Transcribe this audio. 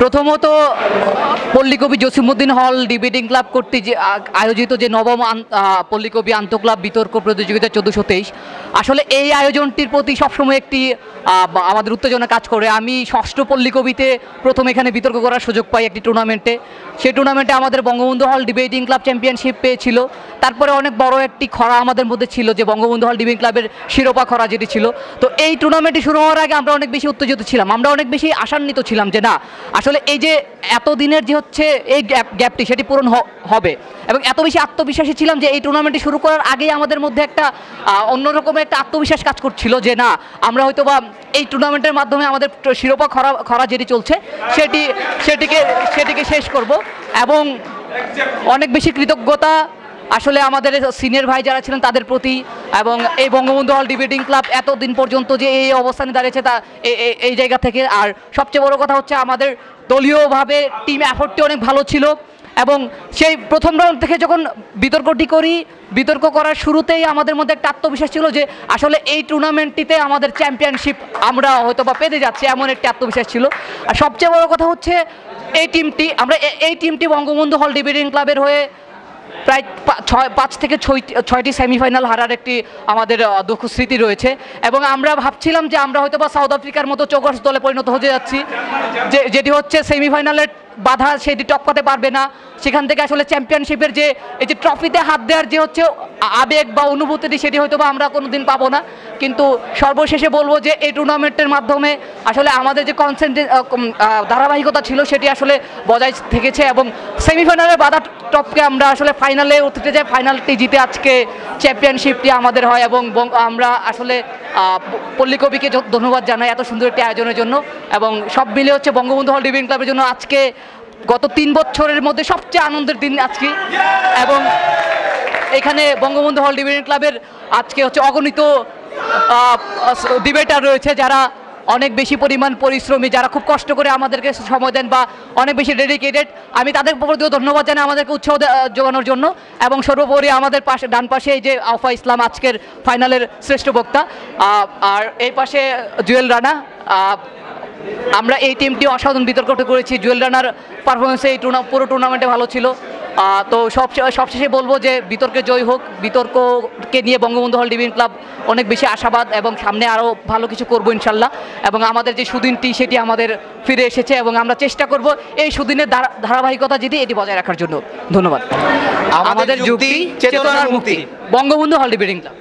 প্রথমত পল্লীকবি জসিমউদ্দিন হল debating club কর্তৃক যে আয়োজিত যে নবম পল্লীকবি আন্তঃক্লাব বিতর্ক প্রতিযোগিতা 1423, আসলে এই আয়োজনটির প্রতি সবসময় একটি আমাদের উত্তেজনা কাজ করে। আমি ষষ্ঠ পল্লীকবিতে প্রথম এখানে বিতর্ক করার সুযোগ পাই একটি টুর্নামেন্টে। সেই টুর্নামেন্টে আমাদের বঙ্গবন্ধু হল ডিবেটিং ক্লাব চ্যাম্পিয়নশিপ পেয়েছিল। তারপরে অনেক বড় একটি খরা আমাদের মধ্যে ছিল, যে বঙ্গবন্ধু হল ডিবেটিং ক্লাবের শিরোপা খরা যেটি ছিল। তো এই টুর্নামেন্টটি শুরু হওয়ার আগে আমরা অনেক বেশি উত্তেজিত ছিলাম, আমরা অনেক বেশি আশান্বিত ছিলাম যে না, আসলে এই যে এতদিনের যে হচ্ছে এই গ্যাপটি সেটি পূরণ হবে, এবং এত বেশি আত্মবিশ্বাসী ছিলাম যে এই টুর্নামেন্টটি শুরু করার আগেই আমাদের মধ্যে একটা অন্যরকমের একটা আত্মবিশ্বাস কাজ করছিল যে না, আমরা হয়তো বা এই টুর্নামেন্টের মাধ্যমে আমাদের শিরোপা খরা যেটি চলছে সেটিকে শেষ করব। এবং অনেক বেশি কৃতজ্ঞতা আসলে আমাদের সিনিয়র ভাই যারা ছিলেন তাদের প্রতি, এবং এই বঙ্গবন্ধু হল ডিবেটিং ক্লাব এতদিন পর্যন্ত যে এই অবস্থানে দাঁড়িয়েছে তা এই জায়গা থেকে। আর সবচেয়ে বড় কথা হচ্ছে আমাদের দলীয়ভাবে টিম এফোর্টটি অনেক ভালো ছিল, এবং সেই প্রথম রাউন্ড থেকে যখন বিতর্ক করার শুরুতেই আমাদের মধ্যে একটা আত্মবিশ্বাস ছিল যে আসলে এই টুর্নামেন্টটিতে আমাদের চ্যাম্পিয়নশিপ আমরা হয়তো বা পেতে যাচ্ছি, এমন একটি আত্মবিশ্বাস ছিল। আর সবচেয়ে বড় কথা হচ্ছে এই টিমটি বঙ্গবন্ধু হল ডিবেটিং ক্লাবের হয়ে প্রায় 5 থেকে 6টি সেমিফাইনাল হারার একটি আমাদের দুঃখ স্মৃতি রয়েছে, এবং আমরা ভাবছিলাম যে আমরা হয়তো বা সাউথ আফ্রিকার মতো চৌকস দলে পরিণত হয়ে যাচ্ছি, যেটি হচ্ছে সেমিফাইনালের বাধা সেটি টপকাতে পারবে না। সেখান থেকে আসলে চ্যাম্পিয়নশিপের যে এই যে ট্রফিতে হাত দেওয়ার যে হচ্ছে আবেগ বা অনুভূতিটি সেটি হয়তো বা আমরা কোনো দিন পাবো না। কিন্তু সর্বশেষে বলবো যে এই টুর্নামেন্টের মাধ্যমে আসলে আমাদের যে ধারাবাহিকতা ছিল সেটি আসলে বজায় থেকেছে, এবং সেমিফাইনালের বাধা টপকে আমরা আসলে ফাইনালে উঠতে যাই, ফাইনালটি জিতে আজকে চ্যাম্পিয়নশিপটি আমাদের হয়। এবং আমরা আসলে পল্লীকবিকে ধন্যবাদ জানাই এত সুন্দর একটি আয়োজনের জন্য, এবং সব মিলে হচ্ছে বঙ্গবন্ধু হল ডিবেটিং ক্লাবের জন্য আজকে গত 3 বছরের মধ্যে সবচেয়ে আনন্দের দিন আজকে। এবং এখানে বঙ্গবন্ধু হল ডিবেটিং ক্লাবের আজকে হচ্ছে অগণিত ডিবেটার রয়েছে যারা অনেক বেশি পরিমাণ পরিশ্রমী, যারা খুব কষ্ট করে আমাদেরকে সময় দেন বা অনেক বেশি ডেডিকেটেড। আমি তাদের প্রতিও ধন্যবাদ জানাই আমাদেরকে উৎসাহ যোগানোর জন্য। এবং সর্বোপরি আমাদের ডান পাশে এই যে আওফা ইসলাম আজকের ফাইনালের শ্রেষ্ঠ বক্তা, আর এই পাশে জুয়েল রানা। আমরা এই টিমটি অসাধারণ বিতর্ক করেছি, জুয়েল রানার পারফরমেন্সে এই পুরো টুর্নামেন্টে ভালো ছিল। তো সবশেষে বলবো যে বিতর্কে জয় হোক। বিতর্ককে নিয়ে বঙ্গবন্ধু হল ডিবেটিং ক্লাব অনেক বেশি আশাবাদ, এবং সামনে আরও ভালো কিছু করবো ইনশাল্লাহ। এবং আমাদের যে সুদিনটি সেটি আমাদের ফিরে এসেছে, এবং আমরা চেষ্টা করব এই সুদিনের ধারাবাহিকতা যদি এটি বজায় রাখার জন্য। ধন্যবাদ। আমাদের যুক্তি চেতনার মুক্তি, বঙ্গবন্ধু হল ডিবেটিং ক্লাব।